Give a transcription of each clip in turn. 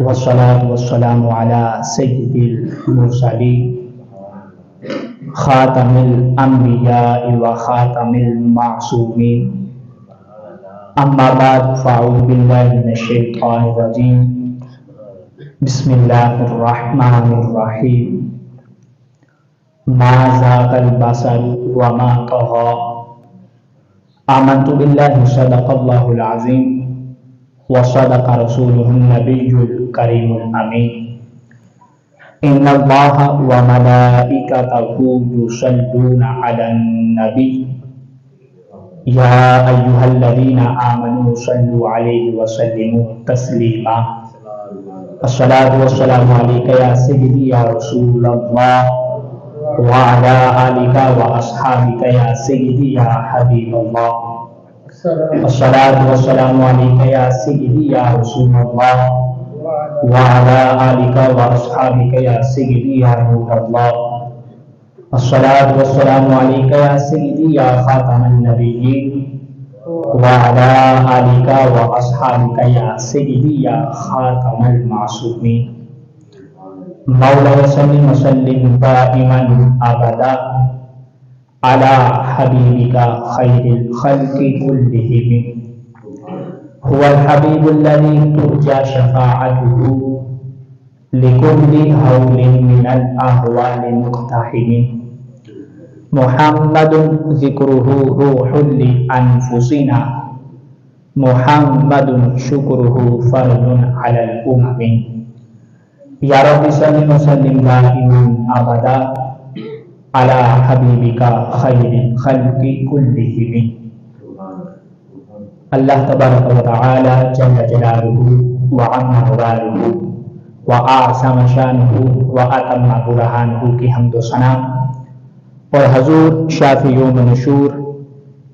والصلاة والسلام على سيد المرسلين خاتم الأنبياء وخاتم المعصومين أما بعد فأعوذ بالله من الشيطان الرجيم بسم الله الرحمن الرحيم ما زاغ البصر وما طغى آمنت بالله صدق الله العظيم وصدق رسوله النبي الكريم الأمين إن الله وملائكته يصلون على النبي يا أيها الذين آمنوا صلوا عليه وسلموا تسليما الصلاة والسلام عليك يا سيدي يا رسول الله وعلى آلك وأصحابك يا سيدي يا حبيب الله الصلاة والسلام عليك يا سيدي يا رسول الله وعلى آلك وأصحابك يا سيدي يا نور الله الصلاة والسلام عليك يا سيدي يا خاتم النبيين وعلى آلك وأصحابك يا سيدي يا خاتم المعصومين مولاي صل وسلم دائما أبدا على حبيبك خير الخلق كلهم هو الحبيب الذي ترجى شفاعته لكل هول من الأهوال مقتحم محمد ذكره روح لأنفسنا محمد شكره فرد على الأمم يا رب صل وسلم دائما أبدا على حبيبك خير الخلق كلهم اللہ تبارک و تعالی جل جلالہ وعم مراده وأعظم شانہ وأتم برہانہ کی حمد و ثنا اور حضور شافی یوم نشور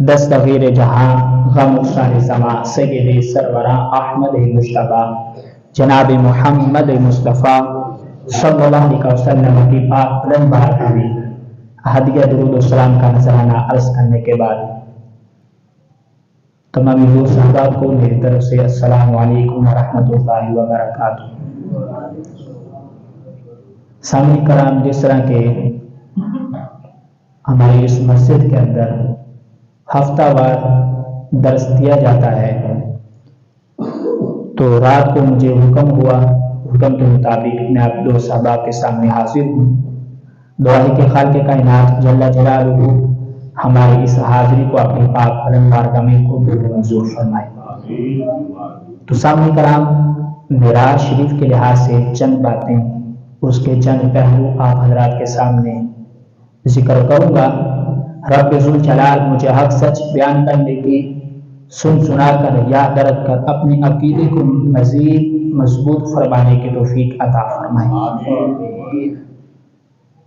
دستگیر جہاں غم سار زماں سید سروراں احمد مجتبیٰ جناب محمد مصطفیٰ صلی اللہ علیہ وسلم کی پاک بلند بارگاہ میں ہدیہ درود و سلام کا نذرانہ عرض کرنے کے بعد تمام حضور صحابہ کو میری طرف سے السلام علیکم ورحمۃ اللہ وبرکاتہ۔ سامعین کرام، جس طرح کے ہماری اس مسجد کے اندر ہفتہ وار درس دیا جاتا ہے، تو رات کو مجھے حکم ہوا، حکم کے مطابق میں آپ دو صحابہ کے سامنے حاضر ہوں۔ دعا ہے کہ خالق کائنات جل جلالہ ہماری اس حاضری کو اپنی پاک قدم بارگاہ میں قبول منظور فرمائے۔ تو سامعین کرام، معراج شریف کے لحاظ سے چند باتیں، اس کے چند پہلو آپ حضرات کے سامنے ذکر کروں گا۔ رب ذوالجلال مجھے حق سچ بیان کرنے کی، سن سنا کر یاد رکھ کر اپنے عقیدے کو مزید مضبوط فرمانے کی توفیق عطا فرمائے۔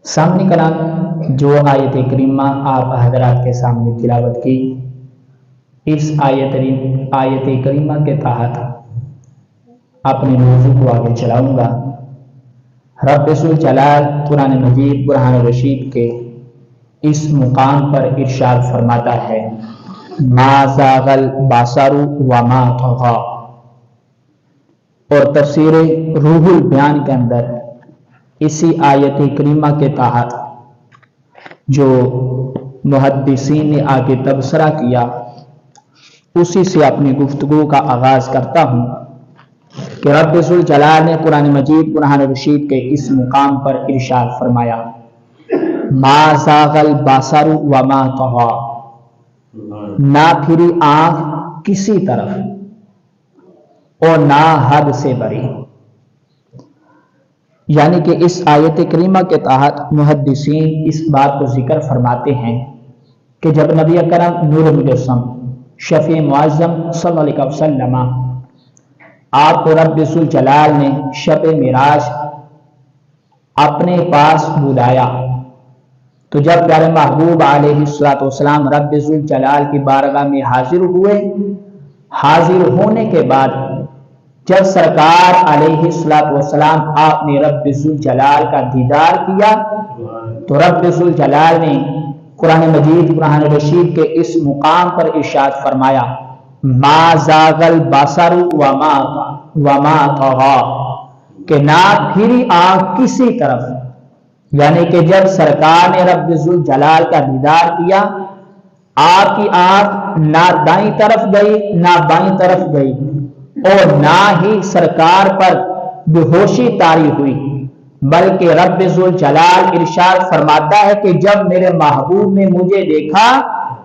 سامنے کرام، جو آیت کریمہ آپ حضرات کے سامنے تلاوت کی، اس آیت کریمہ کے تحت اپنے موضوع کو آگے چلاؤں گا۔ رب ذوالجلال قرآن مجید برہان رشید کے اس مقام پر ارشاد فرماتا ہے، ما زاغ البصر وما طغى، اور تفسیر روح البیان کے اندر اسی آیت کریمہ کے تحت جو محدثین نے آگے تبصرہ کیا، اسی سے اپنی گفتگو کا آغاز کرتا ہوں کہ رب ذوالجلال نے قرآن مجید برہان رشید کے اس مقام پر ارشاد فرمایا، ما زاغ البصر وما طغى، نہ پھری آنکھ کسی طرف اور نہ حد سے بڑھی۔ یعنی کہ اس آیت کریمہ کے تحت محدثین اس بات کو ذکر فرماتے ہیں کہ جب نبی اکرم نور مجسم شفیع معظم صلی اللہ علیہ وسلم آپ کو رب ذوالجلال نے شب معراج اپنے پاس بلایا، تو جب پیارے محبوب علیہ السلام رب ذوالجلال کی بارگاہ میں حاضر ہوئے، حاضر ہونے کے بعد جب سرکار علیہ السلام آپ نے رب ذوالجلال کا دیدار کیا، تو رب ذوالجلال نے قرآن مجید برہان رشید کے اس مقام پر ارشاد فرمایا، ما زاغل بصر وما طغا، کہ نہ پھری آنکھ کسی طرف، یعنی کہ جب سرکار نے رب ذوالجلال کا دیدار کیا آپ کی آنکھ نہ دائیں طرف گئی نہ بائیں طرف گئی، اور نہ ہی سرکار پر بے ہوشی طاری ہوئی، بلکہ رب ذوالجلال ارشاد فرماتا ہے کہ جب میرے محبوب نے مجھے دیکھا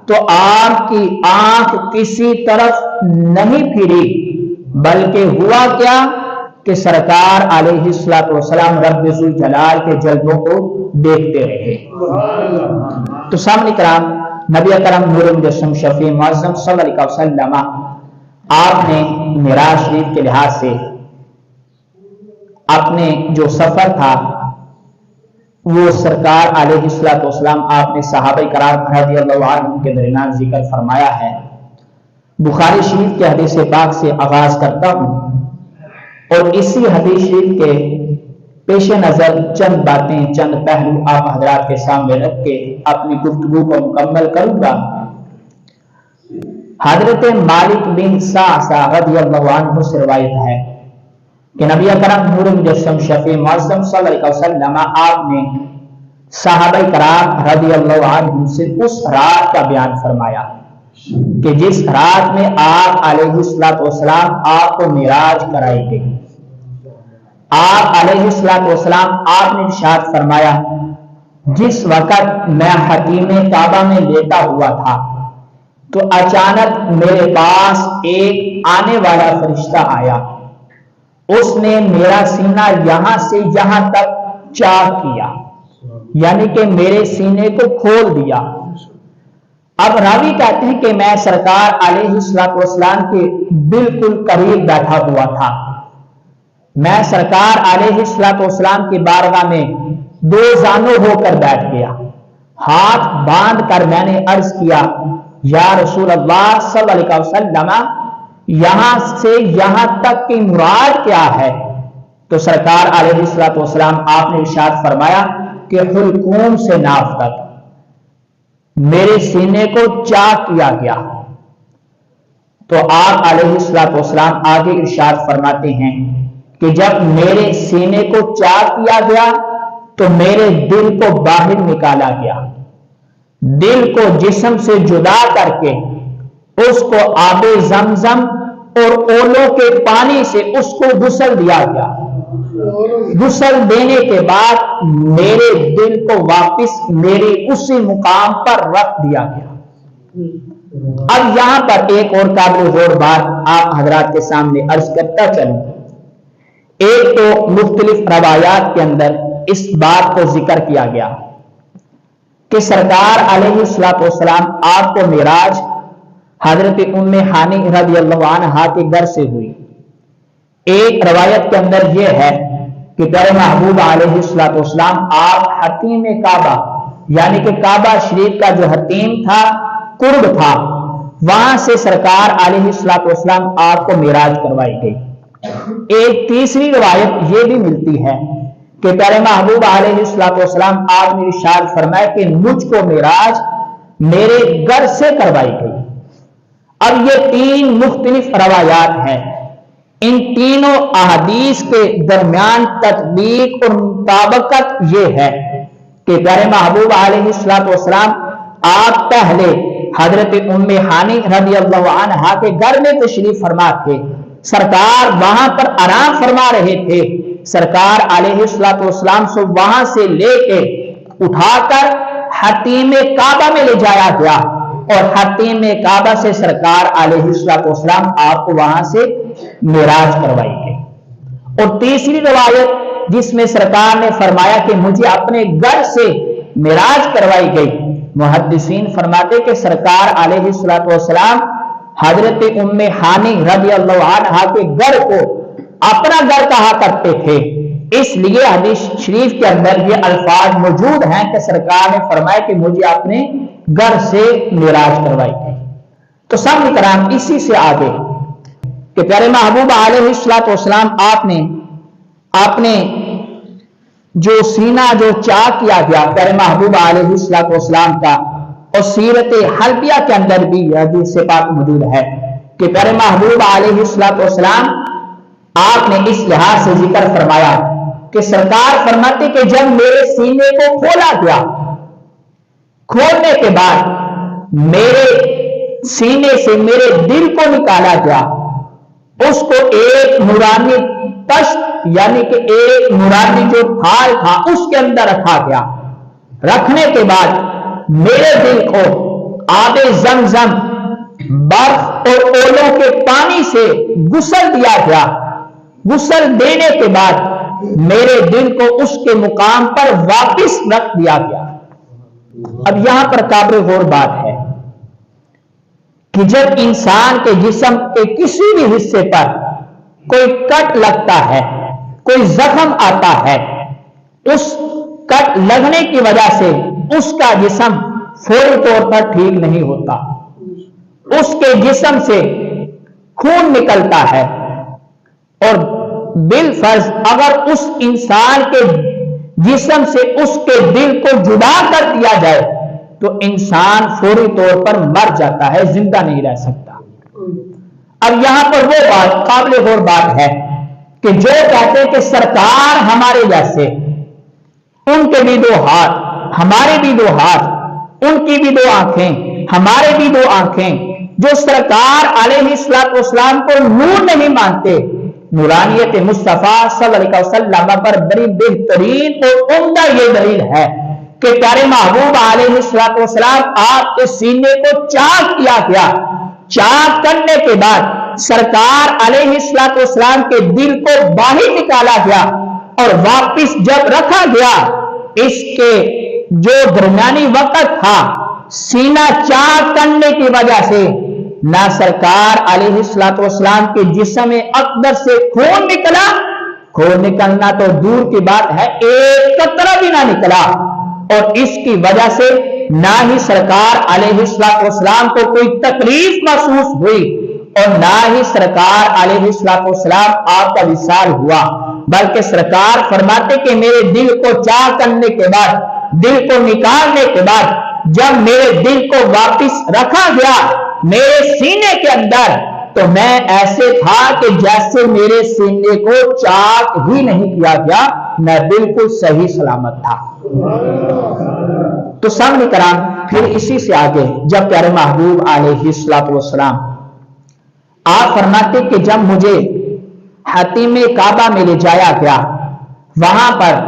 تو آپ کی آنکھ کسی طرف نہیں پھری، بلکہ ہوا کیا کہ سرکار علیہ الصلوۃ والسلام رب ذوالجلال کے جلووں کو دیکھتے رہے۔ تو سامنے کرام نبی اکرم نور مجسم شفیع معظم صلی اللہ علیہ وسلم آپ نے معراج شریف کے لحاظ سے اپنے جو سفر تھا وہ سرکار علیہ الصلوۃ والسلام آپ نے صحابہ کرام رضی اللہ عنہم کے درمیان ذکر فرمایا ہے۔ بخاری شریف کے حدیث پاک سے آغاز کرتا ہوں اور اسی حدیث شریف کے پیش نظر چند باتیں چند پہلو آپ حضرات کے سامنے رکھ کے اپنی گفتگو کو مکمل کروں گا۔ حضرت مالک بن سعصع رضی اللہ عنہ سے روایت ہے کہ نبی اکرم نور مجسم شفیع معظم صلی اللہ علیہ وسلم آپ نے صحابہ کرام رضی اللہ عنہ سے اس رات کا بیان فرمایا کہ جس رات میں آپ علیہ الصلوۃ والسلام آپ کو معراج کرائی گئی۔ آپ علیہ الصلوۃ والسلام آپ نے ارشاد فرمایا جس وقت میں حتیم کعبہ میں لیٹا ہوا تھا تو اچانک میرے پاس ایک آنے والا فرشتہ آیا، اس نے میرا سینہ یہاں سے یہاں تک چاک کیا، یعنی کہ میرے سینے کو کھول دیا۔ اب راوی کہتے ہیں کہ میں سرکار علیہ الصلوۃ والسلام کے بالکل قریب بیٹھا ہوا تھا، میں سرکار علیہ الصلوۃ والسلام کی بارگاہ میں دو زانو ہو کر بیٹھ گیا، ہاتھ باندھ کر میں نے عرض کیا یا رسول اللہ صلی اللہ علیہ وسلم یہاں سے یہاں تک کی مراد کیا ہے؟ تو سرکار علیہ الصلوۃ والسلام آپ نے ارشاد فرمایا کہ حلقوم سے ناف تک میرے سینے کو چاک کیا گیا۔ تو آپ علیہ الصلوۃ والسلام آگے ارشاد فرماتے ہیں کہ جب میرے سینے کو چاک کیا گیا تو میرے دل کو باہر نکالا گیا، دل کو جسم سے جدا کر کے اس کو آب زمزم اور اولوں کے پانی سے اس کو غسل دیا گیا۔ غسل دینے کے بعد میرے دل کو واپس میرے اسی مقام پر رکھ دیا گیا۔ اب یہاں پر ایک اور قابل غور بات آپ حضرات کے سامنے عرض کرتا چلوں۔ ایک تو مختلف روایات کے اندر اس بات کو ذکر کیا گیا کہ سرکار علیہ الصلوۃ والسلام آپ کو معراج حضرت ام ہانی رضی اللہ عنہا کے گھر سے ہوئی۔ ایک روایت کے اندر یہ ہے کہ پیارے محبوب علیہ الصلوۃ والسلام آپ حتیم کعبہ یعنی کہ کعبہ شریف کا جو حتیم تھا قرب تھا وہاں سے سرکار علیہ الصلوۃ والسلام آپ کو معراج کروائی گئی۔ ایک تیسری روایت یہ بھی ملتی ہے کہ پیارے محبوب علیہ الصلوۃ والسلام آپ نے ارشاد فرمایا کہ مجھ کو معراج میرے گھر سے کروائی گئی۔ اب یہ تین مختلف روایات ہیں، ان تینوں احادیث کے درمیان تطبیق اور مطابقت یہ ہے کہ پیارے محبوب علیہ الصلوۃ والسلام آپ پہلے حضرت ام ہانی رضی اللہ عنہا کے گھر میں تشریف فرما تھے، سرکار وہاں پر آرام فرما رہے تھے، سرکار علیہ الصلوۃ والسلام سے وہاں سے لے کے اٹھا کر حتیم کعبہ میں لے جایا گیا اور حتیم کعبہ سے سرکار علیہ الصلوۃ والسلام آپ کو وہاں سے معراج کروائی گئی۔ اور تیسری روایت جس میں سرکار نے فرمایا کہ مجھے اپنے گھر سے معراج کروائی گئی، محدثین فرماتے کہ سرکار علیہ الصلوۃ والسلام حضرت ام ہانی رضی اللہ عنہا کے گھر کو اپنا گھر کہا کرتے تھے، اس لیے حدیث شریف کے اندر یہ الفاظ موجود ہیں کہ سرکار نے فرمایا کہ مجھے اپنے گھر سے معراج کروائی گئی۔ تو سامنے کرام اسی سے آگے کہ پیارے محبوب علیہ الصلوۃ والسلام آپ نے جو سینہ جو چاک کیا گیا پیارے محبوب علیہ الصلوۃ والسلام کا، اور سیرت حلبیہ کے اندر بھی یہ حدیث پاک موجود ہے کہ پیارے محبوب علیہ آپ نے اس لحاظ سے ذکر فرمایا کہ سرکار فرماتے کہ جب میرے سینے کو کھولا گیا، کھولنے کے بعد میرے سینے سے میرے دل کو نکالا گیا، اس کو ایک نورانی پشت یعنی کہ ایک نورانی جو تھال تھا اس کے اندر رکھا گیا۔ رکھنے کے بعد میرے دل کو آب زمزم، برف اور اولوں کے پانی سے غسل دیا گیا۔ غسل دینے کے بعد میرے دل کو اس کے مقام پر واپس رکھ دیا گیا۔ اب یہاں پر قابل غور بات ہے کہ جب انسان کے جسم کے کسی بھی حصے پر کوئی کٹ لگتا ہے، کوئی زخم آتا ہے، اس کٹ لگنے کی وجہ سے اس کا جسم فوری طور پر ٹھیک نہیں ہوتا، اس کے جسم سے خون نکلتا ہے، اور بالفرض اگر اس انسان کے جسم سے اس کے دل کو جدا کر دیا جائے تو انسان فوری طور پر مر جاتا ہے، زندہ نہیں رہ سکتا۔ اب یہاں پر وہ بات قابل غور بات ہے کہ جو کہتے ہیں کہ سرکار ہمارے جیسے، ان کے بھی دو ہاتھ، ہمارے بھی دو ہاتھ، ان کی بھی دو آنکھیں، ہمارے بھی دو آنکھیں، جو سرکار علیہ السلام کو نور نہیں مانتے، نورانیت مصطفیٰ صلی اللہ علیہ وسلم پر بڑی بہترین اور عمدہ یہ دلیل ہے کہ پیارے محبوب علیہ السلام آپ کے سینے کو چاک کیا گیا۔ چاک کرنے کے بعد سرکار علیہ السلام کے دل کو باہر نکالا گیا اور واپس جب رکھا گیا، اس کے جو درمیانی وقت تھا سینہ چاک کرنے کی وجہ سے نہ سرکار علیہ السلام کے جسم اقدس سے خون نکلا، خون نکلنا تو دور کی بات ہے، ایک قطرہ بھی نہ نکلا، اور اس کی وجہ سے نہ ہی سرکار علیہ السلام کو کوئی تکلیف محسوس ہوئی اور نہ ہی سرکار علیہ السلام آپ کا وصال ہوا، بلکہ سرکار فرماتے کہ میرے دل کو چاک کرنے کے بعد، دل کو نکالنے کے بعد جب میرے دل کو واپس رکھا گیا میرے سینے کے اندر، تو میں ایسے تھا کہ جیسے میرے سینے کو چاک ہی نہیں کیا گیا، میں بالکل صحیح سلامت تھا۔ تو سامنے کرام پھر اسی سے آگے جب پیارے محبوب علیہ السلام آپ فرماتے کہ جب مجھے حتیم کعبہ میں لے جایا گیا، وہاں پر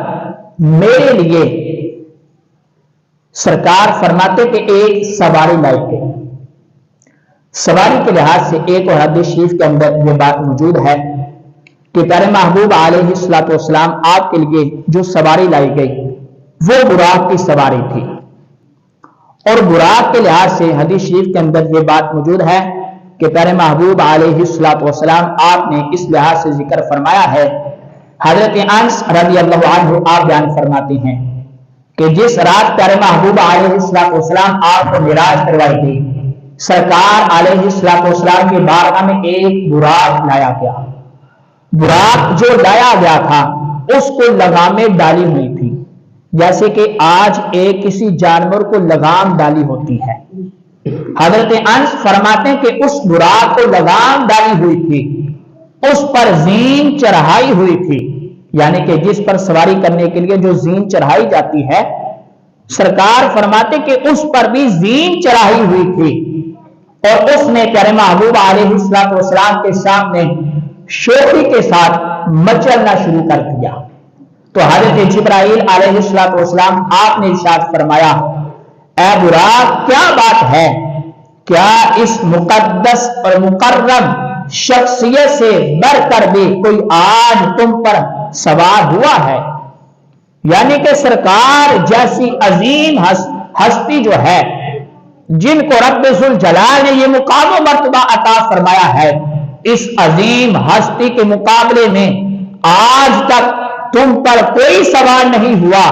میرے لیے سرکار فرماتے کہ ایک سواری لائی گئی۔ سواری کے لحاظ سے ایک اور حدیث شریف کے اندر یہ بات موجود ہے کہ پیارے محبوب علیہ السلام آپ کے لیے جو سواری لائی گئی وہ براق کی سواری تھی، اور براق کے لحاظ سے حدیث شریف کے اندر یہ بات موجود ہے کہ پیارے محبوب علیہ السلام آپ نے اس لحاظ سے ذکر فرمایا ہے۔ حضرت انس رضی اللہ عنہ آپ بیان فرماتے ہیں کہ جس رات پیارے محبوب علیہ السلام آپ کو معراج کروائی گئی، سرکار علیہ السلام کی بارگاہ میں ایک براق لایا گیا۔ براق جو لایا گیا تھا اس کو لگامیں ڈالی ہوئی تھی، جیسے کہ آج ایک کسی جانور کو لگام ڈالی ہوتی ہے۔ حضرت انس فرماتے ہیں کہ اس براق کو لگام ڈالی ہوئی تھی، اس پر زین چڑھائی ہوئی تھی، یعنی کہ جس پر سواری کرنے کے لیے جو زین چڑھائی جاتی ہے، سرکار فرماتے کہ اس پر بھی زین چڑھائی ہوئی تھی، اور اس نے پیارے محبوب علیہ السلام کے سامنے شوخی کے ساتھ مچلنا شروع کر دیا۔ تو حضرت جبرائیل علیہ السلام آپ نے ارشاد فرمایا، اے براق کیا بات ہے، کیا اس مقدس اور مکرم شخصیت سے بڑھ کر بھی کوئی آج تم پر سوار ہوا ہے؟ یعنی کہ سرکار جیسی عظیم ہستی جو ہے، جن کو رب ذوالجلال نے یہ مقام و مرتبہ عطا فرمایا ہے، اس عظیم ہستی کے مقابلے میں آج تک تم پر کوئی سوار نہیں ہوا۔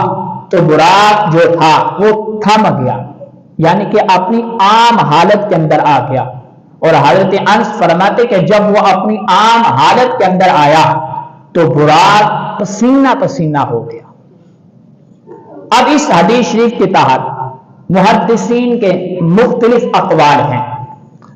تو براق جو تھا وہ تھم گیا، یعنی کہ اپنی عام حالت کے اندر آ گیا، اور حضرت انس فرماتے کہ جب وہ اپنی عام حالت کے اندر آیا تو براق پسینہ پسینہ ہو گیا۔ اب اس حدیث شریف کے تحت محدثین کے مختلف اقوال ہیں۔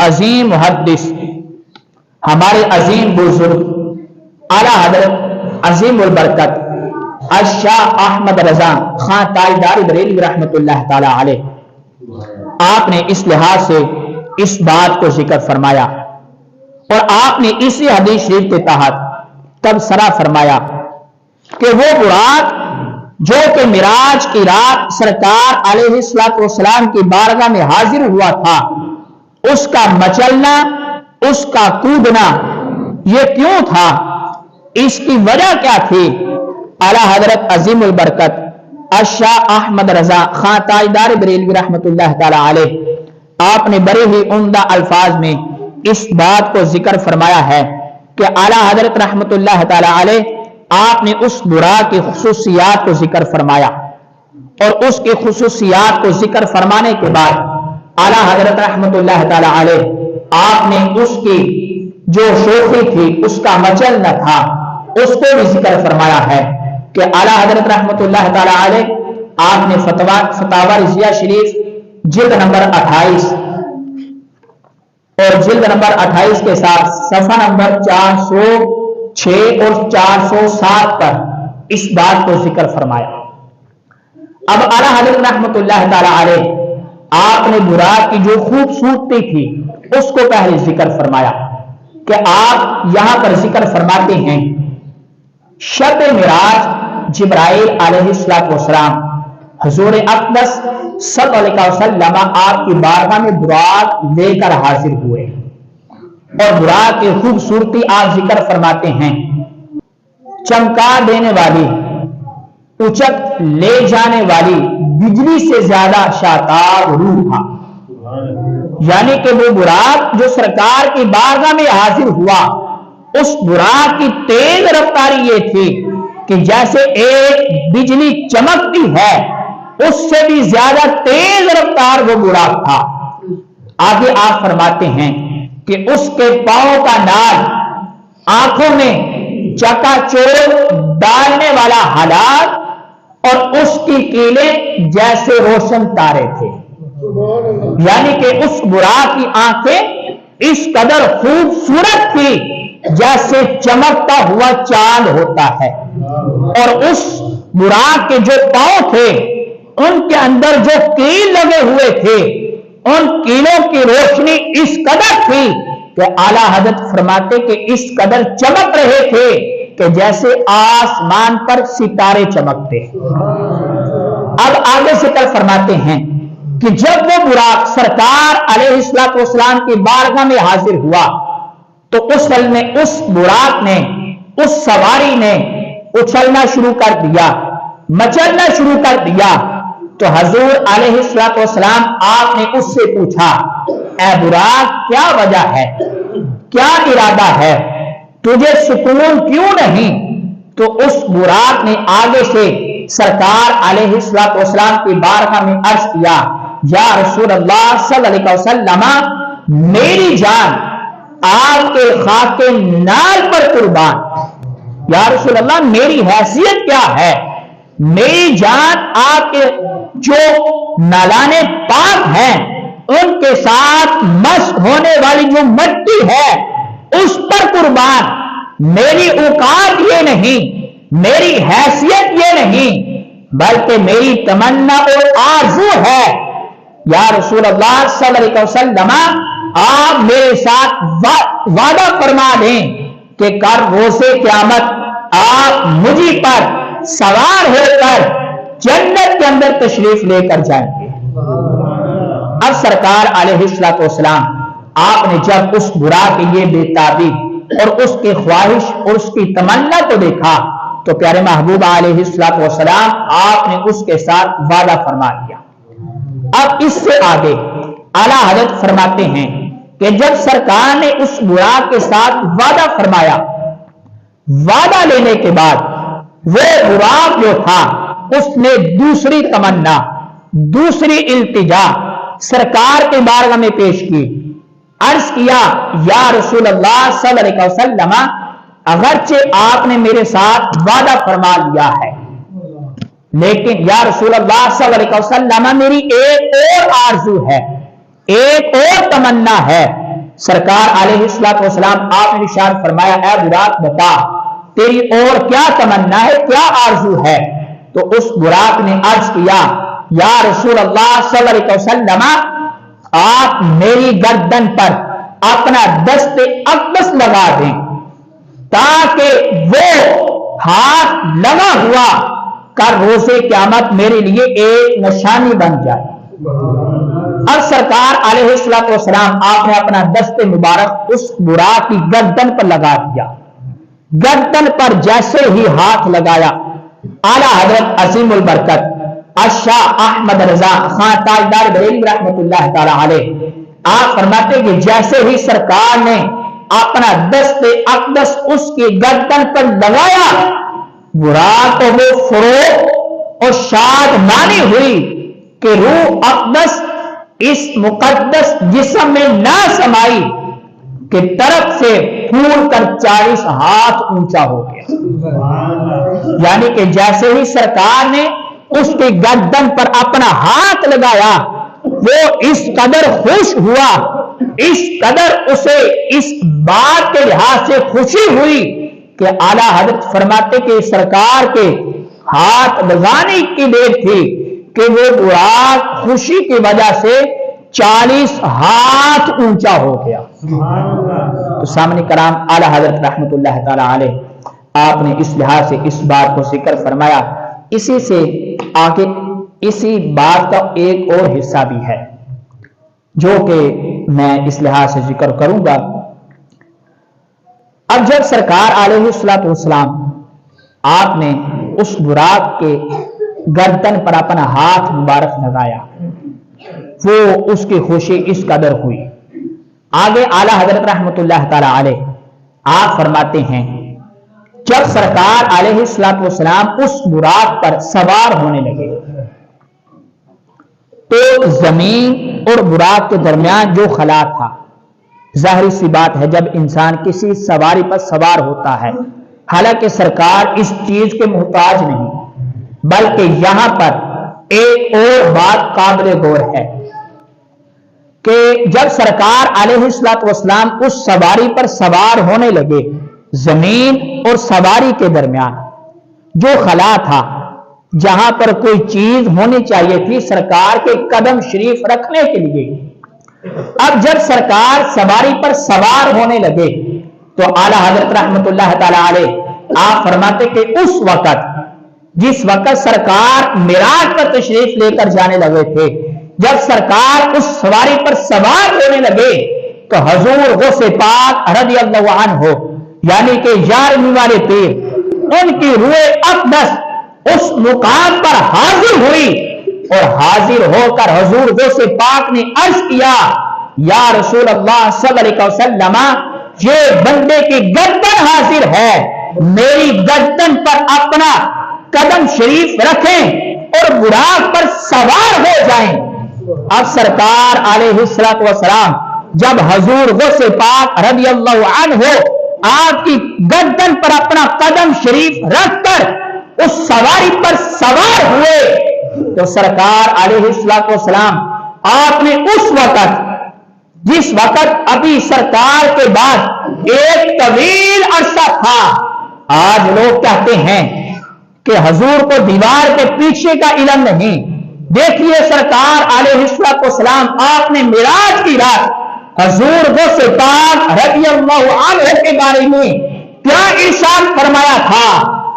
عظیم محدث ہمارے عظیم بزرگ اعلیٰ حضرت عظیم البرکت الشاہ احمد رضا خان تاجدار بریلوی رحمۃ اللہ تعالی علیہ، آپ نے اس لحاظ سے اس بات کو ذکر فرمایا اور آپ نے اسی حدیث شریف کے تحت تبصرہ فرمایا کہ وہ براق جو کہ معراج کی رات سرکار علیہ الصلوۃ والسلام کی بارگاہ میں حاضر ہوا تھا، اس کا مچلنا، اس کا کودنا یہ کیوں تھا، اس کی وجہ کیا تھی؟ اعلیٰ حضرت عظیم البرکت الشاہ احمد رضا خان تاجدار بریلوی رحمۃ اللہ تعالی علیہ، آپ نے بڑے ہی عمدہ الفاظ میں اس بات کو ذکر فرمایا ہے کہ اعلیٰ حضرت رحمۃ اللہ تعالی علیہ آپ نے اس براق کی خصوصیات کو ذکر فرمایا، اور اس کی خصوصیات کو ذکر فرمانے کے بعد اعلیٰ حضرت رحمۃ اللہ تعالی علیہ آپ نے اس کی جو شوخی تھی، اس کا مچلنا تھا، اس کو بھی ذکر فرمایا ہے کہ اعلیٰ حضرت رحمۃ اللہ تعالی علیہ آپ نے فتاوی رضیہ شریف جلد نمبر 28 اور جلد نمبر 28 کے ساتھ صفحہ نمبر 406 اور 407 پر اس بات کو ذکر فرمایا۔ اب اعلیٰ حضرت رحمۃ اللہ تعالی علیہ آپ نے براق کی جو خوبصورتی تھی اس کو پہلے ذکر فرمایا کہ آپ یہاں پر ذکر فرماتے ہیں شب معراج جبرائیل علیہ السلام حضور اقدس صلی اللہ علیہ وسلم آپ کی بارگاہ میں براق لے کر حاضر ہوئے، اور براق کی خوبصورتی آپ ذکر فرماتے ہیں چمکا دینے والی، اچک لے جانے والی بجلی سے زیادہ شاتاب روح تھا، یعنی کہ وہ براق جو سرکار کی بارگاہ میں حاضر ہوا، اس براق کی تیز رفتاری یہ تھی کہ جیسے ایک بجلی چمکتی ہے اس سے بھی زیادہ تیز رفتار وہ براق تھا۔ آگے آپ فرماتے ہیں کہ اس کے پاؤں کا نال آنکھوں میں چکا چور ڈالنے والا حالات، اور اس کی کیلیں جیسے روشن تارے تھے، یعنی کہ اس براق کی آنکھیں اس قدر خوبصورت تھی جیسے چمکتا ہوا چاند ہوتا ہے، اور اس براق کے جو پاؤں تھے ان کے اندر جو کیل لگے ہوئے تھے، ان کیلوں کی روشنی اس قدر تھی کہ اعلیٰ حضرت فرماتے کہ اس قدر چمک رہے تھے کہ جیسے آسمان پر ستارے چمکتے۔ اب آگے ذکر فرماتے ہیں کہ جب وہ براق سرکار علیہ السلام کی بارگاہ میں حاضر ہوا تو اس براق نے، اس سواری نے اچھلنا شروع کر دیا، مچلنا شروع کر دیا، تو حضور علیہ السلام آپ نے اس سے پوچھا اے براق کیا وجہ ہے، کیا ارادہ ہے، تجھے سکون کیوں نہیں؟ تو اس براق نے آگے سے سرکار علیہ السلام کی بارگاہ میں عرض کیا یا رسول اللہ صلی اللہ علیہ وسلم، میری جان آپ کے خاک نال پر قربان، یا رسول اللہ میری حیثیت کیا ہے، میری جان آپ کے جو نالانے پاک ہیں ان کے ساتھ مشق ہونے والی جو مٹی ہے اس پر قربان، میری اوقات یہ نہیں، میری حیثیت یہ نہیں، بلکہ میری تمنا اور آرزو ہے یا رسول اللہ صلی اللہ علیہ وسلم آپ میرے ساتھ وعدہ فرما دیں کہ کل روز قیامت آپ مجھے پر سوار ہو کر جنت کے اندر تشریف لے کر جائیں گے۔ اب سرکار علیہ السلام آپ نے جب اس براق کی یہ بے تابی اور اس کی خواہش اور اس کی تمنا کو دیکھا تو پیارے محبوب علیہ السلام آپ نے اس کے ساتھ وعدہ فرما دیا۔ اب اس سے آگے اعلیٰ حضرت فرماتے ہیں کہ جب سرکار نے اس براق کے ساتھ وعدہ فرمایا، وعدہ لینے کے بعد وہ براق جو تھا اس نے دوسری تمنا، دوسری التجا سرکار کے بارگاہ میں پیش کی، عرض کیا یا رسول اللہ صلی اللہ علیہ وسلم اگرچہ آپ نے میرے ساتھ وعدہ فرما لیا ہے، لیکن یا رسول اللہ صلی اللہ علیہ وسلم میری ایک اور آرزو ہے، ایک اور تمنا ہے سرکار علیہ الصلوۃ والسلام آپ نے ارشاد فرمایا اے براق بتا تیری اور کیا تمنا ہے، کیا آرزو ہے؟ تو اس براق نے عرض کیا یا رسول اللہ صلی اللہ علیہ وسلم آپ میری گردن پر اپنا دست اقدس لگا دیں تاکہ وہ ہاتھ لگا ہوا کر روزے قیامت میرے لیے ایک نشانی بن جائے۔ اب سرکار علیہ الصلوۃ والسلام آپ نے اپنا دست مبارک اس براق کی گردن پر لگا دیا۔ گردن پر جیسے ہی ہاتھ لگایا اعلیٰ حضرت عظیم البرکت الشاہ احمد رضا خان تاجدار بریلوی رحمۃ اللہ تعالی علیہ آپ فرماتے کہ جیسے ہی سرکار نے اپنا دست اقدس اس کی گردن پر لگایا براق تو وہ فروغ اور شادمانی ہوئی کہ روح اقدس اس مقدس جسم میں نہ سمائی کہ طرف سے پھول کر 40 ہاتھ اونچا ہو گیا۔ یعنی کہ جیسے ہی سرکار نے اس کی گردن پر اپنا ہاتھ لگایا وہ اس قدر خوش ہوا، اس قدر اسے اس بات کے لحاظ سے خوشی ہوئی کہ اعلیٰ حضرت فرماتے کہ سرکار کے ہاتھ لگانے کی دیر تھی کہ وہ براق خوشی کی وجہ سے 40 ہاتھ اونچا ہو گیا۔ تو سامنے کرام اعلیٰ حضرت رحمت اللہ تعالی علیہ آپ نے اس لحاظ سے اس بات کو ذکر فرمایا۔ اسی سے آگے اسی بات کا ایک اور حصہ بھی ہے جو کہ میں اس لحاظ سے ذکر کروں گا۔ اب جب سرکار علیہ الصلوۃ والسلام آپ نے اس براق کے گردن پر اپنا ہاتھ مبارک لگایا وہ اس کی خوشی اس قدر ہوئی۔ آگے اعلیٰ حضرت رحمت اللہ تعالی علیہ آپ فرماتے ہیں جب سرکار علیہ الصلوۃ والسلام اس براق پر سوار ہونے لگے تو زمین اور براق کے درمیان جو خلا تھا، ظاہری سی بات ہے جب انسان کسی سواری پر سوار ہوتا ہے، حالانکہ سرکار اس چیز کے محتاج نہیں، بلکہ یہاں پر ایک اور بات قابل غور ہے کہ جب سرکار علیہ الصلوۃ والسلام اس سواری پر سوار ہونے لگے زمین اور سواری کے درمیان جو خلا تھا جہاں پر کوئی چیز ہونی چاہیے تھی سرکار کے قدم شریف رکھنے کے لیے، اب جب سرکار سواری پر سوار ہونے لگے تو اعلیٰ حضرت رحمت اللہ تعالی علیہ آپ فرماتے کہ اس وقت جس وقت سرکار معراج پر تشریف لے کر جانے لگے تھے، جب سرکار اس سواری پر سوار ہونے لگے تو حضور غوث پاک رضی اللہ عنہ یعنی کہ 11ویں والے پیر ان کی روح اقدس اس مقام پر حاضر ہوئی اور حاضر ہو کر حضور غوث پاک نے عرض کیا یا رسول اللہ صلی اللہ علیہ وسلم یہ بندے کی گردن حاضر ہے، میری گردن پر اپنا قدم شریف رکھیں اور براق پر سوار ہو جائیں۔ اب سرکار علیہ الصلوۃ والسلام جب حضور غوث پاک رضی اللہ عنہ آپ کی گردن پر اپنا قدم شریف رکھ کر اس سواری پر سوار ہوئے تو سرکار علیہ الصلوۃ والسلام آپ نے اس وقت جس وقت ابھی سرکار کے بعد ایک طویل عرصہ تھا، آج لوگ کہتے ہیں کہ حضور کو دیوار کے پیچھے کا علم نہیں، دیکھیے سرکار علیہ الصلوۃ والسلام آپ نے معراج کی رات حضور غوث پاک رضی اللہ عنہ کے بارے میں کیا ارشاد فرمایا تھا۔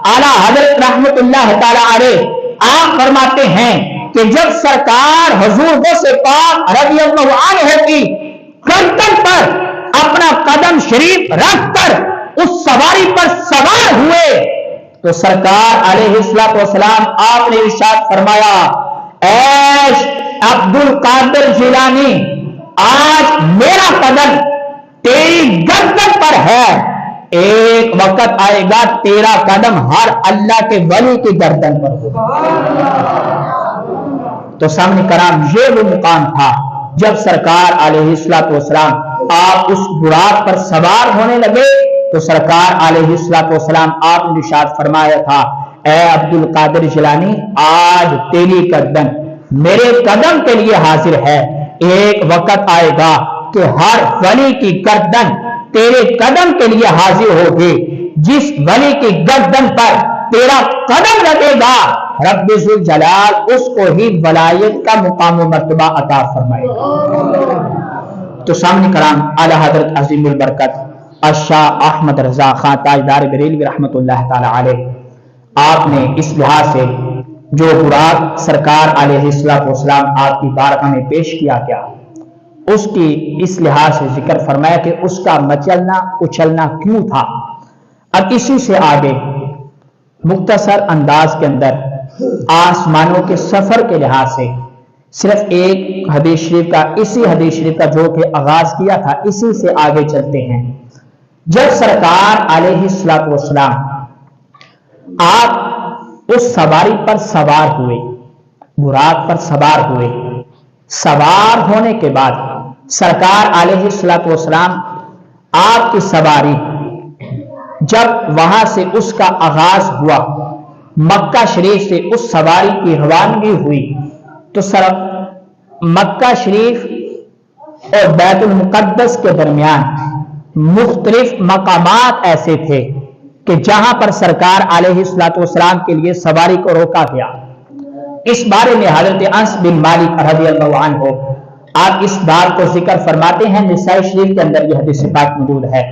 اعلیٰ حضرت رحمت اللہ تعالی علیہ آپ فرماتے ہیں کہ جب سرکار حضور غوث پاک رضی اللہ عنہ کی گردن پر اپنا قدم شریف رکھ کر اس سواری پر سوار ہوئے تو سرکار علیہ الصلوۃ والسلام آپ نے ارشاد فرمایا اے عبد القادر جیلانی آج میرا قدم تیری گردن پر ہے، ایک وقت آئے گا تیرا قدم ہر اللہ کے ولی کی گردن پر ہوگا۔ تو سامنے کرام یہ وہ مقام تھا جب سرکار علیہ الصلوۃ والسلام آپ اس براق پر سوار ہونے لگے تو سرکار علیہ الصلوۃ والسلام آپ نے ارشاد فرمایا تھا اے عبد القادر جیلانی آج تیری گردن میرے قدم کے لیے حاضر ہے، ایک وقت آئے گا کہ ہر ولی کی گردن تیرے قدم کے لیے حاضر ہوگی، جس ولی کی گردن پر تیرا قدم لگے گا رب ذوالجلال اس کو ہی ولایت کا مقام و مرتبہ عطا فرمائے گا۔ تو سامنے کرام اعلی حضرت عظیم البرکت الشاہ احمد رضا خان تاجدار بریلوی رحمۃ اللہ تعالی علیہ، آپ نے اس لحاظ سے جو براق سرکار علیہ السلام آپ کی بارگاہ میں پیش کیا گیا، اس کی اس لحاظ سے ذکر فرمایا کہ اس کا مچلنا اچھلنا کیوں تھا۔ اب اسی سے آگے مختصر انداز کے اندر آسمانوں کے سفر کے لحاظ سے صرف ایک حدیث شریف کا، اسی حدیث شریف کا جو کہ آغاز کیا تھا، اسی سے آگے چلتے ہیں۔ جب سرکار علیہ السلام آپ اس سواری پر سوار ہوئے، براق پر سوار ہوئے، سوار ہونے کے بعد سرکار علیہ السلام آپ کی سواری جب وہاں سے اس کا آغاز ہوا، مکہ شریف سے اس سواری کی روانگی ہوئی، تو مکہ شریف اور بیت المقدس کے درمیان مختلف مقامات ایسے تھے کہ جہاں پر سرکار علیہ السلام کے لیے سواری کو روکا گیا۔ اس بارے میں حضرت انس بن مالک رضی اللہ عنہ آپ اس بات کو ذکر فرماتے ہیں، نسائی شریف کے اندر یہ حدیث پاک موجود ہے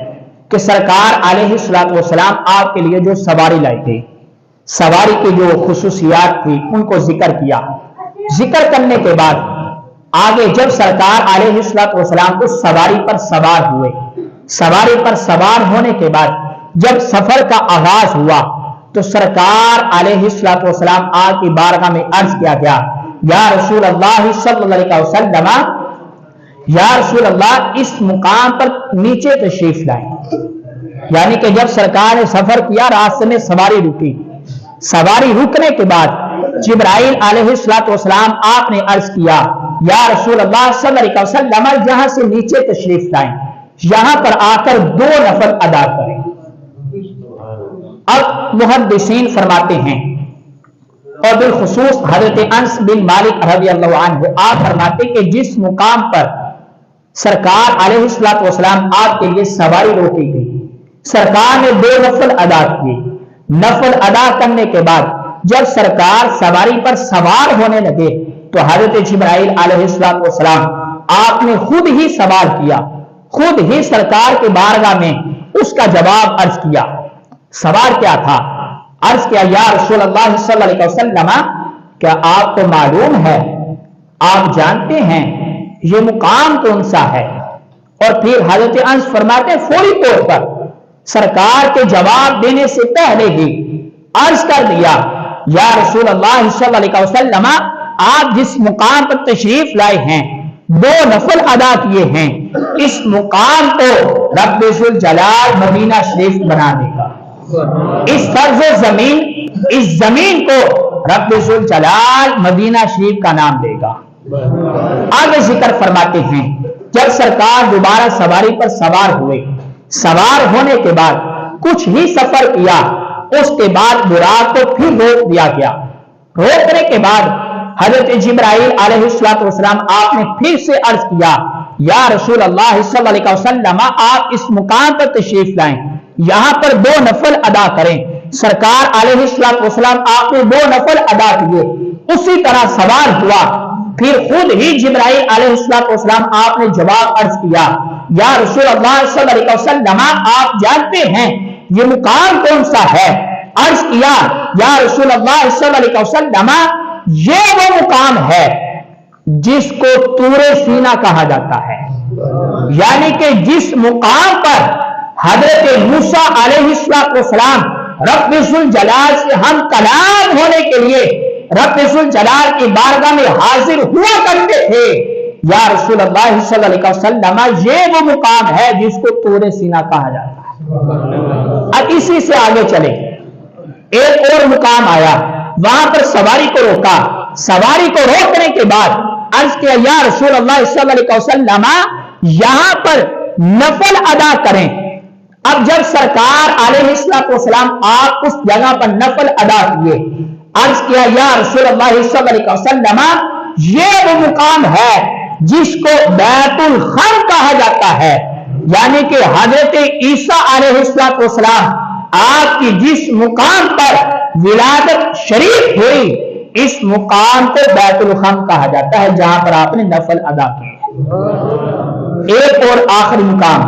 کہ سرکار علیہ السلام آپ کے لیے جو سواری لائی گئی، سواری کی جو خصوصیات تھی ان کو ذکر کیا۔ ذکر کرنے کے بعد آگے جب سرکار علیہ السلام اس سواری پر سوار ہوئے، سواری پر سوار ہونے کے بعد جب سفر کا آغاز ہوا تو سرکار علیہ السلام آپ کی بارگاہ میں عرض کیا گیا، یا رسول اللہ صلی اللہ علیہ وسلم، یا رسول اللہ اس مقام پر نیچے تشریف لائیں۔ یعنی کہ جب سرکار نے سفر کیا، راستے میں سواری رکی، سواری رکنے کے بعد جبرائیل علیہ السلام آپ نے عرض کیا، یا رسول اللہ صلی اللہ علیہ وسلم یہاں سے نیچے تشریف لائیں، یہاں پر آ کر 2 نفل ادا کریں۔ اب محدثین فرماتے ہیں اور بالخصوص حضرت انس بن مالک رضی اللہ عنہ آپ فرماتے کہ جس مقام پر سرکار علیہ السلام آپ کے لیے سواری روکی گئی، سرکار نے 2 نفل ادا کیے۔ نفل ادا کرنے کے بعد جب سرکار سواری پر سوار ہونے لگے تو حضرت جبرائیل علیہ السلام آپ نے خود ہی سوال کیا، خود ہی سرکار کے بارگاہ میں اس کا جواب عرض کیا۔ سوال کیا تھا؟ عرض کیا، یا رسول اللہ صلی اللہ علیہ وسلم کیا آپ کو معلوم ہے، آپ جانتے ہیں یہ مقام کون سا ہے؟ اور پھر حضرت انس فرماتے فوری طور پر سرکار کے جواب دینے سے پہلے ہی عرض کر دیا، یا رسول اللہ صلی اللہ علیہ وسلم آپ جس مقام پر تشریف لائے ہیں 2 نفل ادا کیے ہیں، اس مقام کو رب ذوالجلال مدینہ شریف بنا دے گا۔ اس فرض زمین، اس زمین کو رب ذوالجلال مدینہ شریف کا نام دے گا۔ آگے ذکر فرماتے ہیں جب سرکار دوبارہ سواری پر سوار ہوئے، سوار ہونے کے بعد کچھ ہی سفر کیا، اس کے بعد براق کو پھر روک دیا گیا۔ روکنے کے بعد حضرت جبرائیل علیہ السلام آپ نے پھر سے عرض کیا، یا رسول اللہ صلی اللہ علیہ وسلم آپ اس مقام پر تشریف لائیں، یہاں پر 2 نفل ادا کریں۔ سرکار علیہ السلام آپ نے 2 نفل ادا کیے، اسی طرح سوار ہوا، پھر خود ہی جبرائیل علیہ السلام آپ نے جواب عرض کیا، یا رسول اللہ صلی اللہ علیہ وسلم آپ جانتے ہیں یہ مقام کون سا ہے؟ عرض کیا، یا رسول اللہ صلی اللہ علیہ وسلم یہ وہ مقام ہے جس کو طور سینا کہا جاتا ہے، یعنی کہ جس مقام پر حضرت موسیٰ علیہ السلام رب ذوالجلال سے ہم کلام ہونے کے لیے رب ذوالجلال کی بارگاہ میں حاضر ہوا کرتے تھے، یا رسول اللہ صلی اللہ علیہ وسلم یہ وہ مقام ہے جس کو طور سینا کہا جاتا ہے۔ اب اسی سے آگے چلے، ایک اور مقام آیا، وہاں پر سواری کو روکا، سواری کو روکنے کے بعد عرض کیا، یا رسول اللہ صلی اللہ علیہ وسلم یہاں پر نفل ادا کریں۔ اب جب سرکار علیہ السلام آپ اس جگہ پر نفل ادا کیے، عرض کیا، یا رسول اللہ صلی اللہ علیہ وسلم یہ وہ مقام ہے جس کو بیت الخم کہا جاتا ہے، یعنی کہ حضرت عیسیٰ علیہ السلام آپ کی جس مقام پر ولادت شریف ہوئی، اس مقام کو بیت الخم کہا جاتا ہے، جہاں پر آپ نے نفل ادا کیے۔ ایک اور آخری مقام،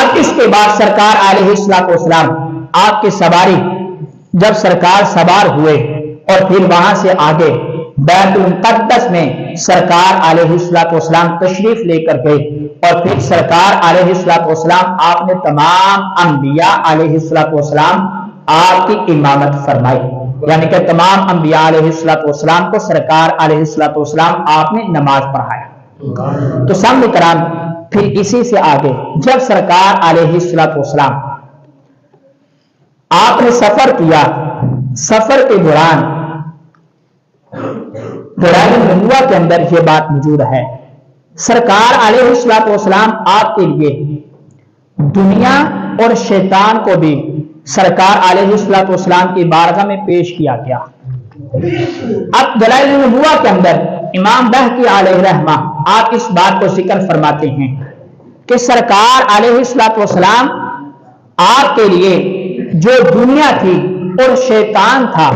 اب اس کے بعد سرکار علیہ السلام آپ کے سواری، جب سرکار سوار ہوئے اور پھر وہاں سے آگے بیت المقدس میں سرکار علیہ السلام تشریف لے کر گئے، اور پھر سرکار علیہ السلام آپ نے تمام انبیاء علیہ السلام آپ کی امامت فرمائی، یعنی کہ تمام انبیاء علیہ السلام کو سرکار علیہ السلام آپ نے نماز پڑھایا۔ تو سامنے کرام پھر اسی سے آگے جب سرکار علیہ السلام آپ نے سفر کیا، سفر کے دوران دلائل النبوہ کے اندر یہ بات موجود ہے، سرکار علیہ السلام آپ کے لیے دنیا اور شیطان کو بھی سرکار علیہ السلام کی بارگاہ میں پیش کیا گیا۔ اب دلائل النبوہ کے اندر امام بہقی علیہ رحمہ آپ اس بات کو ذکر فرماتے ہیں کہ سرکار علیہ السلام آپ کے لیے جو دنیا تھی اور شیطان تھا،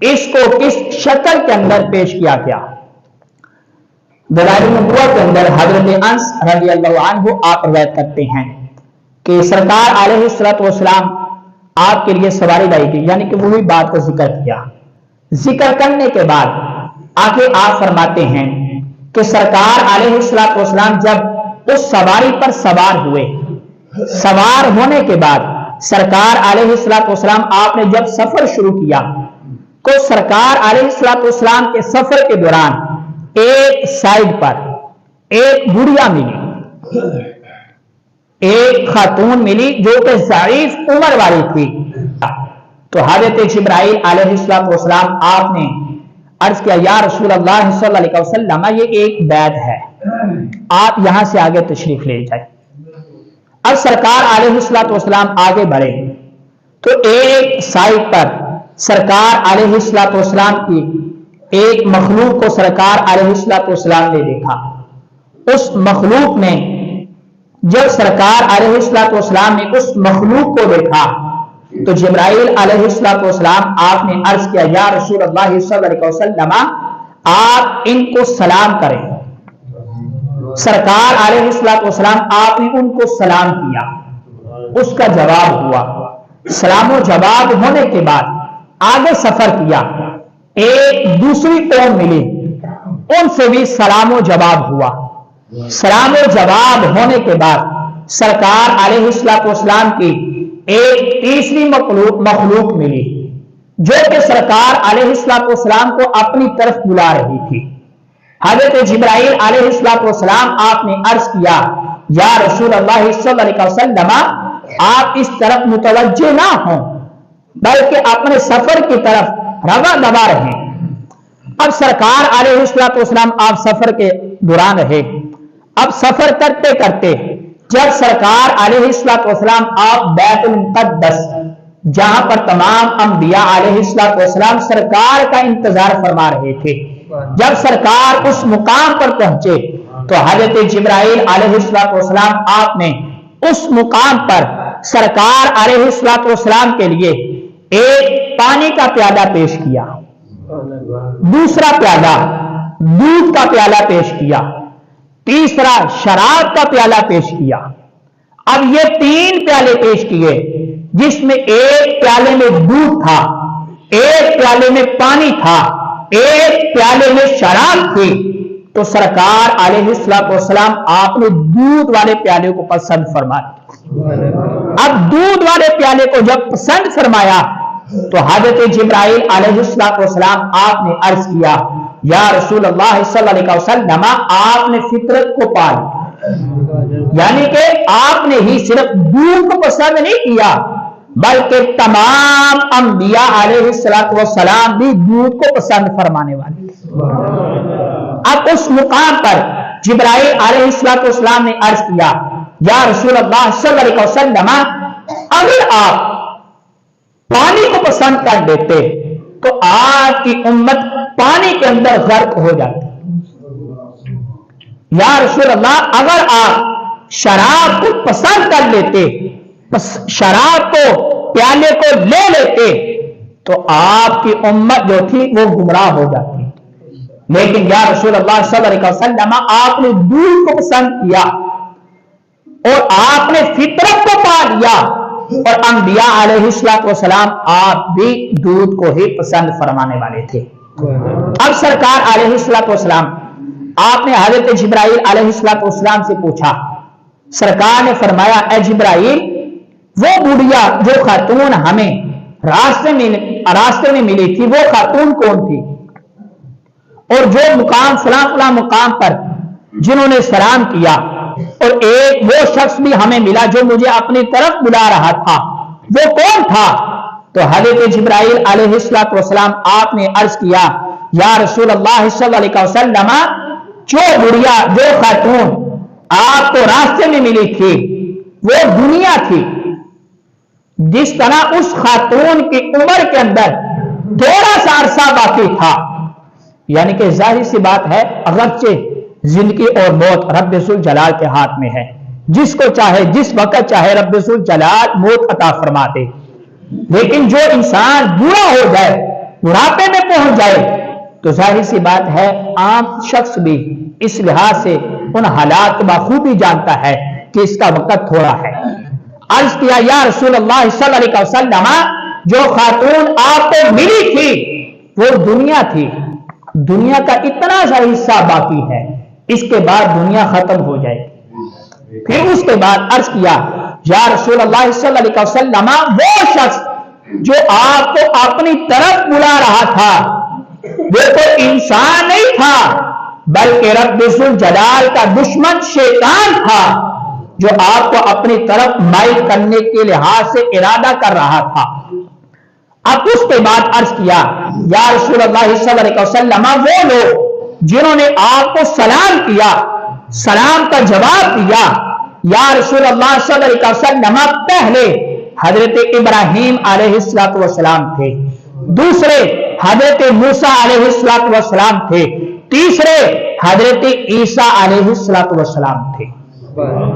اس کو کس شکل کے اندر پیش کیا گیا؟ دلائل النبوہ کے اندر حضرت انس رضی اللہ عنہ آپ روایت کرتے ہیں کہ سرکار علیہ السلام آپ کے لیے سواری لائی گئی، یعنی کہ وہی بات کو ذکر کیا۔ ذکر کرنے کے بعد آگے آپ فرماتے ہیں کہ سرکار علیہ السلام جب اس سواری پر سوار ہوئے، سوار ہونے کے بعد سرکار علیہ السلام آپ نے جب سفر شروع کیا تو سرکار علیہ السلام کے سفر کے دوران ایک سائڈ پر ایک بڑھیا ملی، ایک خاتون ملی جو کہ ضعیف عمر والی تھی۔ تو حضرت جبرائیل علیہ السلام آپ نے عرض کیا، یا رسول اللہ صلی اللہ علیہ وسلم، یہ ایک بیت ہے، آپ یہاں سے آگے تشریف لے جائیں۔ اب سرکار علیہ السلام آگے بڑھے تو ایک سائڈ پر سرکار علیہ السلام کی ایک مخلوق کو سرکار علیہ السلام نے دیکھا۔ اس مخلوق نے جب سرکار علیہ السلام نے اس مخلوق کو دیکھا تو جبرائیل علیہ السلام آپ نے عرض کیا، یا رسول اللہ صلی اللہ علیہ وسلم، آپ ان کو سلام کریں۔ سرکار علیہ السلام آپ نے ان کو سلام کیا، اس کا جواب ہوا۔ سلام و جواب ہونے کے بعد آگے سفر کیا، ایک دوسری قوم ملی، ان سے بھی سلام و جواب ہوا۔ سلام و جواب ہونے کے بعد سرکار علیہ السلام کی ایک تیسری مخلوق ملی جو کہ سرکار علیہ السلام کو اپنی طرف بلا رہی تھی۔ حضرت جبرائیل علیہ السلام آپ نے عرض کیا، یا رسول اللہ صلی اللہ علیہ وسلم، آپ اس طرف متوجہ نہ ہوں بلکہ اپنے سفر کی طرف رواں دبا رہے۔ اب سرکار علیہ السلام آپ سفر کے دوران رہے۔ اب سفر کرتے کرتے جب سرکار علیہ السلام آپ بیت المقدس، جہاں پر تمام انبیاء علیہ السلام سرکار کا انتظار فرما رہے تھے، جب سرکار اس مقام پر پہنچے تو حضرت جبرائیل علیہ السلام آپ نے اس مقام پر سرکار علیہ السلام کے لیے ایک پانی کا پیالہ پیش کیا، دوسرا پیالہ دودھ کا پیالہ پیش کیا، تیسرا شراب کا پیالہ پیش کیا۔ اب یہ تین پیالے پیش کیے، جس میں ایک پیالے میں دودھ تھا، ایک پیالے میں پانی تھا، ایک پیالے میں شراب تھی۔ تو سرکار علیہ السلام آپ نے دودھ والے پیالے کو پسند فرمایا۔ اب دودھ والے پیالے کو جب پسند فرمایا تو حضرت جبرائیل علیہ السلام آپ نے عرض کیا، یا رسول اللہ صلی اللہ علیہ وسلم، آپ نے فطرت کو پا لیا، یعنی کہ آپ نے ہی صرف دودھ کو پسند نہیں کیا بلکہ تمام انبیاء علیہ السلام بھی دودھ کو پسند فرمانے والے۔ اب اس مقام پر جبرائیل علیہ السلام نے عرض کیا، یا رسول اللہ صلی اللہ علیہ وسلم، اگر آپ پانی کو پسند کر دیتے تو آپ کی امت پانی کے اندر غرق ہو جاتی، یا رسول اللہ اگر آپ شراب کو پسند کر لیتے، شراب کو پیالے کو لے لیتے تو آپ کی امت جو تھی وہ گمراہ ہو جاتی، لیکن یا رسول اللہ صلی اللہ علیہ وسلم آپ نے دودھ کو پسند کیا اور آپ نے فطرت کو پا لیا، اور انبیاء علیہ السلام آپ بھی دودھ کو ہی پسند فرمانے والے تھے۔ اب سرکار علیہ السلام آپ نے حضرت جبرائیل علیہ السلام سے پوچھا، سرکار نے فرمایا اے جبرائیل وہ بڑھیا جو خاتون ہمیں راستے میں ملی تھی وہ خاتون کون تھی؟ اور جو مقام فلاں فلاں مقام پر جنہوں نے سلام کیا، اور ایک وہ شخص بھی ہمیں ملا جو مجھے اپنی طرف بلا رہا تھا، وہ کون تھا؟ تو حضرت جبرائیل علیہ السلام آپ نے عرض کیا یا رسول اللہ صلی اللہ علیہ وسلم جو بڑھیا جو خاتون آپ کو راستے میں ملی تھی وہ دنیا تھی، جس طرح اس خاتون کی عمر کے اندر تھوڑا سا عرصہ باقی تھا، یعنی کہ ظاہر سی بات ہے اگرچہ زندگی اور موت رب ذوالجلال کے ہاتھ میں ہے، جس کو چاہے جس وقت چاہے رب ذوالجلال موت عطا فرما دے، لیکن جو انسان بوڑھا ہو جائے، بڑھاپے میں پہنچ جائے تو ظاہر سی بات ہے عام شخص بھی اس لحاظ سے ان حالات کو بخوبی جانتا ہے کہ اس کا وقت تھوڑا ہے۔ عرض کیا یا رسول اللہ صلی اللہ علیہ وسلم جو خاتون آپ کو ملی تھی وہ دنیا تھی، دنیا کا اتنا سا حصہ باقی ہے، اس کے بعد دنیا ختم ہو جائے گی۔ پھر اس کے بعد عرض کیا یا رسول اللہ صلی اللہ علیہ وسلم وہ شخص جو آپ کو اپنی طرف بلا رہا تھا وہ تو انسان نہیں تھا بلکہ رب ذوالجلال کا دشمن شیطان تھا جو آپ کو اپنی طرف مائل کرنے کے لحاظ سے ارادہ کر رہا تھا۔ اب اس کے بعد عرض کیا یا رسول اللہ صلی اللہ علیہ وسلم وہ لوگ جنہوں نے آپ کو سلام کیا، سلام کا جواب دیا، یا رسول اللہ صلی اللہ علیہ وسلم پہلے حضرت ابراہیم علیہ السلام تھے، دوسرے حضرت موسیٰ علیہ السلام تھے، تیسرے حضرت عیسیٰ علیہ السلام تھے۔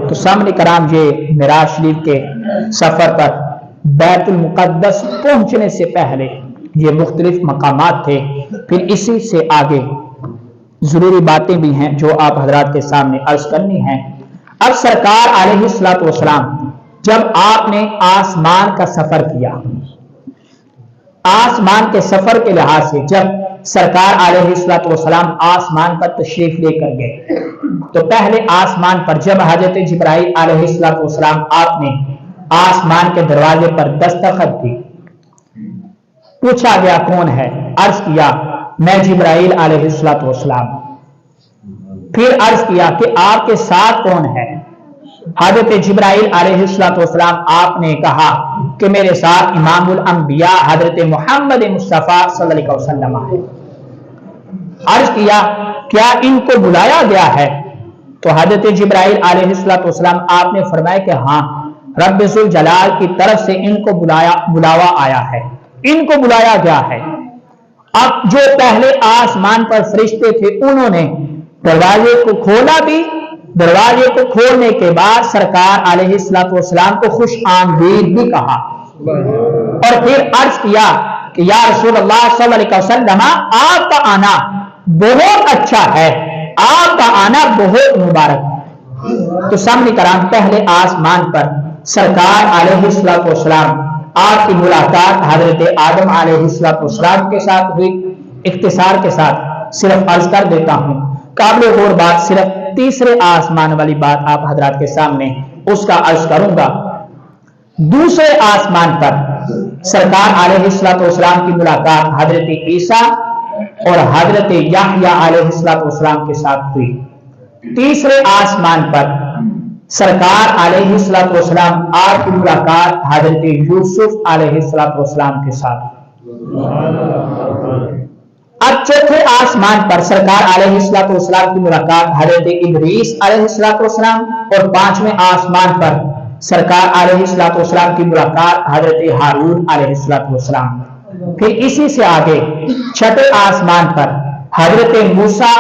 تو سامنے کرام یہ معراج شریف کے سفر پر بیت المقدس پہنچنے سے پہلے یہ مختلف مقامات تھے، پھر اسی سے آگے ضروری باتیں بھی ہیں جو آپ حضرات کے سامنے عرض کرنی ہیں۔ اب سرکار علیہ السلام جب آپ نے آسمان کا سفر کیا، آسمان کے سفر کے لحاظ سے جب سرکار علیہ السلام آسمان پر تشریف لے کر گئے تو پہلے آسمان پر جب حضرت جبرائیل علیہ السلام آپ نے آسمان کے دروازے پر دستخط دی، پوچھا گیا کون ہے؟ عرض کیا میں جبرائیل علیہ السلام۔ پھر عرض کیا کہ آپ کے ساتھ کون ہے؟ حضرت جبرائیل علیہ السلام آپ نے کہا کہ میرے ساتھ امام الانبیاء حضرت محمد مصطفیٰ صلی اللہ علیہ وسلم ہے۔ عرض کیا کیا ان کو بلایا گیا ہے؟ تو حضرت جبرائیل علیہ السلام آپ نے فرمایا کہ ہاں رب ذوالجلال کی طرف سے ان کو بلاوا آیا ہے، ان کو بلایا گیا ہے۔ اب جو پہلے آسمان پر فرشتے تھے انہوں نے دروازے کو کھولا بھی، دروازے کو کھولنے کے بعد سرکار علیہ السلام کو خوش آمدید بھی کہا، اور پھر عرض کیا کہ یا رسول اللہ صلی اللہ علیہ وسلم آپ کا آنا بہت اچھا ہے، آپ کا آنا بہت مبارک ہے۔ تو سامنے کرام پہلے آسمان پر سرکار علیہ السلام آپ کی ملاقات حضرت آدم علیہ السلام کے ساتھ ہوئی۔ اختصار کے ساتھ صرف عرض کر دیتا ہوں، قابل غور بات صرف تیسرے آسمان والی بات آپ حضرات کے سامنے اس کا عرض کروں گا۔ دوسرے آسمان پر سرکار علیہ السلام کی ملاقات حضرت عیسیٰ اور حضرت یحییٰ علیہ السلام کے ساتھ ہوئی۔ تیسرے آسمان پر سرکار علیہ السلام آپ کی ملاقات حضرت یوسف علیہ السلام کے ساتھ۔ اب چوتھے آسمان پر سرکار علیہ السلام کی ملاقات حضرت ادریس علیہ السلام، اور پانچویں آسمان پر سرکار علیہ السلام کی ملاقات حضرت ہارون علیہ السلام۔ پھر اسی سے آگے چھٹے آسمان پر حضرت موسیٰ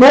2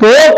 2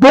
2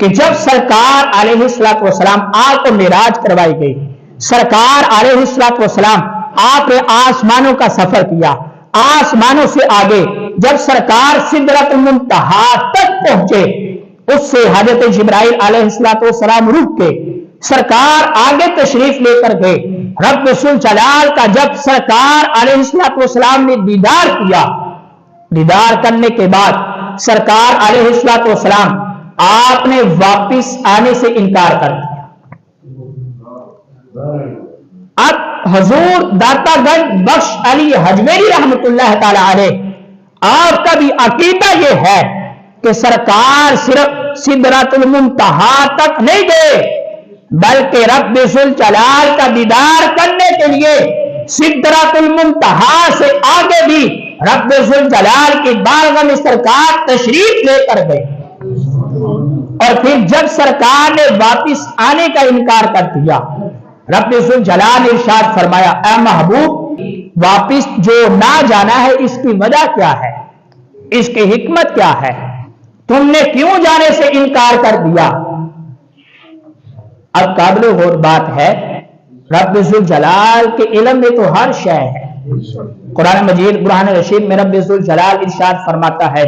کہ جب سرکار علیہ السلام آپ کو معراج کروائی گئی، سرکار علیہ السلام آپ نے آسمانوں کا سفر کیا، آسمانوں سے آگے جب سرکار سدرۃ المنتہا تک پہنچے، اس سے حضرت جبرائیل علیہ السلام رک کے سرکار آگے تشریف لے کر گئے۔ رب ذوالجلال کا جب سرکار علیہ السلام نے دیدار کیا، دیدار کرنے کے بعد سرکار علیہ السلام آپ نے واپس آنے سے انکار کر دیا۔ اب حضور داتا گنج بخش علی حجویری رحمت اللہ تعالی علیہ، آپ کا بھی عقیدہ یہ ہے کہ سرکار صرف سدرۃ المنتہا تک نہیں گئے، بلکہ رب ذوالجلال کا دیدار کرنے کے لیے سدرۃ المنتہا سے آگے بھی رب ذوالجلال کی بارگاہ میں سرکار تشریف لے کر گئے۔ اور پھر جب سرکار نے واپس آنے کا انکار کر دیا، رب ذوالجلال نے ارشاد فرمایا، اے محبوب واپس جو نہ جانا ہے اس کی وجہ کیا ہے، اس کی حکمت کیا ہے، تم نے کیوں جانے سے انکار کر دیا؟ اب قابل غور بات ہے، رب ذوالجلال کے علم میں تو ہر شے ہے۔ قرآن مجید برہان رشید میں رب ذوالجلال ارشاد فرماتا ہے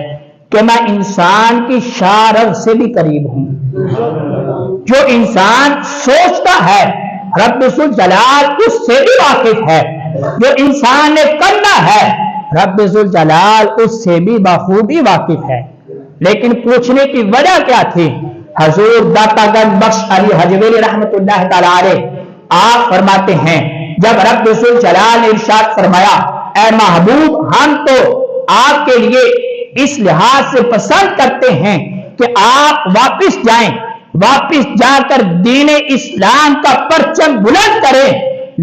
کہ میں انسان کی شارب سے بھی قریب ہوں۔ جو انسان سوچتا ہے رب ذوالجلال اس سے بھی واقف ہے، جو انسان نے کرنا ہے رب ذوالجلال اس سے بھی بخوبی واقف ہے۔ لیکن پوچھنے کی وجہ کیا تھی؟ حضور داتا گنج بخش علی حجویری رحمت اللہ تعالی علیہ آپ فرماتے ہیں، جب رب ذوالجلال نے ارشاد فرمایا، اے محبوب ہم تو آپ کے لیے اس لحاظ سے پسند کرتے ہیں کہ آپ واپس جائیں، واپس جا کر دین اسلام کا پرچم بلند کریں،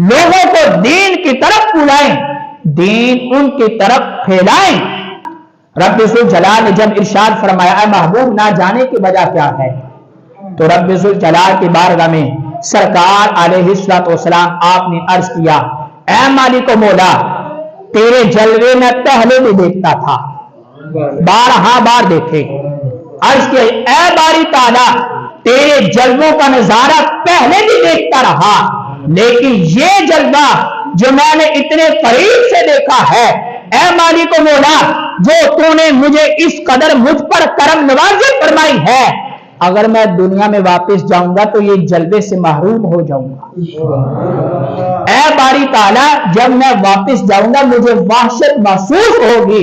لوگوں کو دین کی طرف بلائیں، دین ان کی طرف پھیلائیں۔ رب ذوالجلال نے جب ارشاد فرمایا، اے محبوب نہ جانے کی وجہ کیا ہے، تو رب ذوالجلال کی بارگاہ میں سرکار علیہ السلام آپ نے عرض کیا، اے مالک و مولا تیرے جلوے میں پہلے بھی دیکھتا تھا، بارہا بار دیکھے، عرض کیا اے باری تعالیٰ تیرے جلووں کا نظارہ پہلے بھی دیکھتا رہا، لیکن یہ جلوہ جو میں نے اتنے قریب سے دیکھا ہے، اے مالک و مولا جو تو نے مجھے اس قدر مجھ پر کرم نوازی فرمائی ہے، اگر میں دنیا میں واپس جاؤں گا تو یہ جلوے سے محروم ہو جاؤں گا۔ اے باری تعالیٰ جب میں واپس جاؤں گا مجھے وحشت محسوس ہوگی،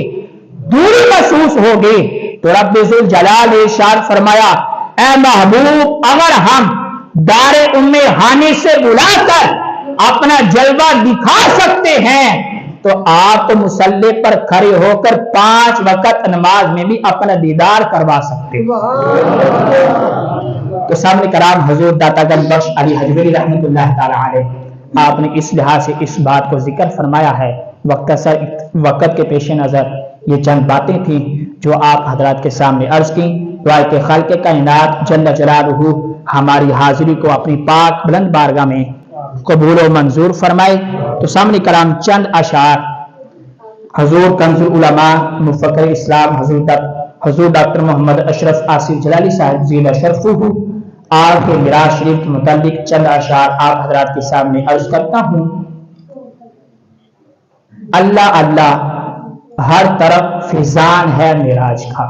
دوری محسوس ہوگی، تو رب ذوالجلال نے ارشاد فرمایا، اے محبوب اگر ہم دار ام ہانی سے بلا کر اپنا جلوہ دکھا سکتے ہیں تو آپ تو مصلی پر کھڑے ہو کر 5 وقت نماز میں بھی اپنا دیدار کروا سکتے ہیں۔ تو سامنے کرام حضور داتا گنج بخش علی حجویری رحمت اللہ تعالی علیہ آپ نے اس لحاظ سے اس بات کو ذکر فرمایا ہے۔ وقت کے پیش نظر یہ چند باتیں تھیں جو آپ حضرات کے سامنے عرض کی۔ دعائے کہ خالق کائنات جل جلالہ ہماری حاضری کو اپنی پاک بلند بارگاہ میں قبول و منظور فرمائے۔ تو سامنے کرام چند اشعار حضور کنز العلماء مفکر اسلام حضور ڈاکٹر محمد اشرف آصف جلالی صاحب زیلہ شرفہ آپ کے میراث شریف کے متعلق چند اشعار آپ حضرات کے سامنے عرض کرتا ہوں۔ اللہ اللہ ہر طرف فیضان ہے معراج کا،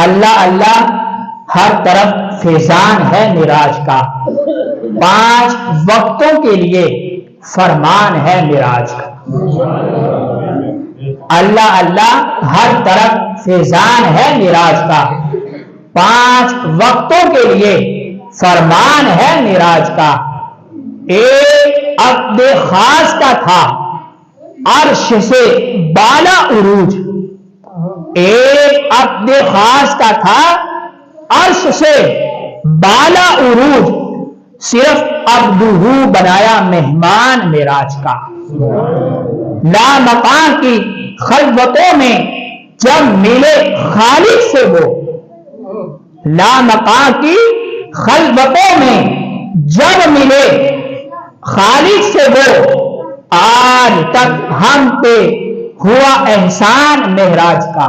اللہ اللہ ہر طرف فیضان ہے معراج کا، 5 وقتوں کے لیے فرمان ہے معراج کا۔ اللہ اللہ ہر طرف فیضان ہے معراج کا، 5 وقتوں کے لیے فرمان ہے معراج کا۔ ایک عقد خاص کا تھا عرش سے بالا عروج، ایک عقد خاص کا تھا عرش سے بالا عروج، صرف عبدہ بنایا مہمان معراج کا۔ لامکان کی خلوتوں میں جب ملے خالق سے وہ، لامکان کی خلوتوں میں جب ملے خالق سے وہ، آج تک ہم پہ ہوا احسان معراج کا۔